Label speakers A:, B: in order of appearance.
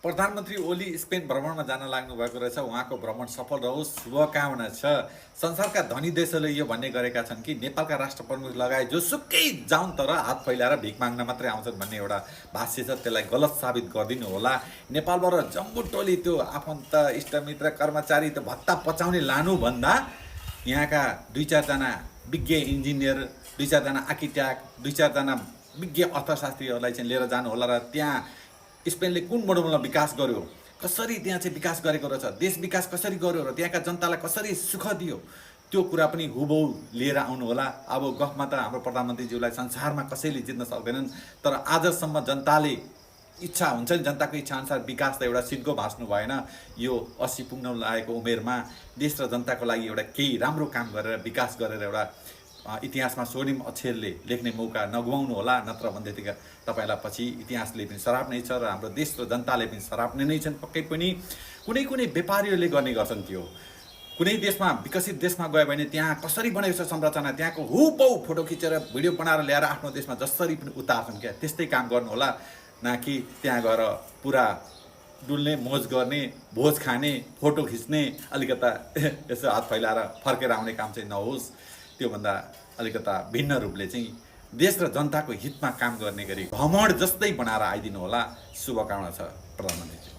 A: प्रधानमन्त्री ओली स्पेन भ्रमणमा जान लाग्नु भएको रहेछ। उहाँको भ्रमण सफल रहोस्, शुभकामना छ। संसारका धनी देशहरूले यो भन्ने गरेका छन् कि नेपालका राष्ट्र प्रमुख लगाए जोसुकै जाउन् तर हात फैलाएर भिख माग्न मात्रै आउँछन् भन्ने एउटा भाष्य छ। त्यसलाई गलत साबित गरिदिनु होला। नेपालबाट जम्बू टोली त्यो आफन्त इष्टमित्र कर्मचारी त्यो भत्ता पचाउने लानुभन्दा यहाँका दुई चारजना विज्ञ इन्जिनियर, दुई चारजना आर्किटेक्ट, दुई चारजना विज्ञ अर्थशास्त्रीहरूलाई चाहिँ लिएर जानु होला र त्यहाँ स्पेनले कुन मोडलमा विकास गर्यो, कसरी त्यहाँ चाहिँ विकास गरेको रहेछ, देश विकास कसरी गर्यो र त्यहाँका जनतालाई कसरी सुख दियो, त्यो कुरा पनि हुबहु लिएर आउनु होला। अब गफमा त हाम्रो प्रधानमन्त्रीज्यूलाई संसारमा कसैले जित्न सक्दैनन्, तर आजसम्म जनताले इच्छा हुन्छ नि, जनताको इच्छा अनुसार विकास त एउटा सिद्धो भाँच्नु भएन। यो 80 पुग्न लागेको उमेरमा देश र जनताको लागि एउटा केही राम्रो काम गरेर विकास गरेर एउटा इतिहासमा स्वर्णिम अक्षरले लेख्ने मौका नगुमाउनु होला। नत्र भनेदेखि तपाईँलाई पछि इतिहासले पनि सराप्ने छ र हाम्रो देश र जनताले पनि सराप्ने नै छन् पक्कै पनि। कुनै कुनै व्यापारीहरूले गर्ने गर्छन्। त्यो कुनै देशमा विकसित देशमा गयो भने त्यहाँ कसरी बनेको छ संरचना, त्यहाँको हुबहु फोटो खिचेर भिडियो बनाएर ल्याएर आफ्नो देशमा जसरी पनि उतार्छन् क्या, त्यस्तै काम गर्नु होला। न कि त्यहाँ गएर पुरा डुल्ने, मोज गर्ने, भोज खाने, फोटो खिच्ने, अलिकता यसो हात फैलाएर फर्केर आउने काम चाहिँ नहोस्। त्योभन्दा अलिकता भिन्न रूपले चाहिँ देश र जनताको हितमा काम गर्ने गरी भ्रमण जस्तै बनाएर आइदिनु होला। शुभकामना छ प्रधानमन्त्री।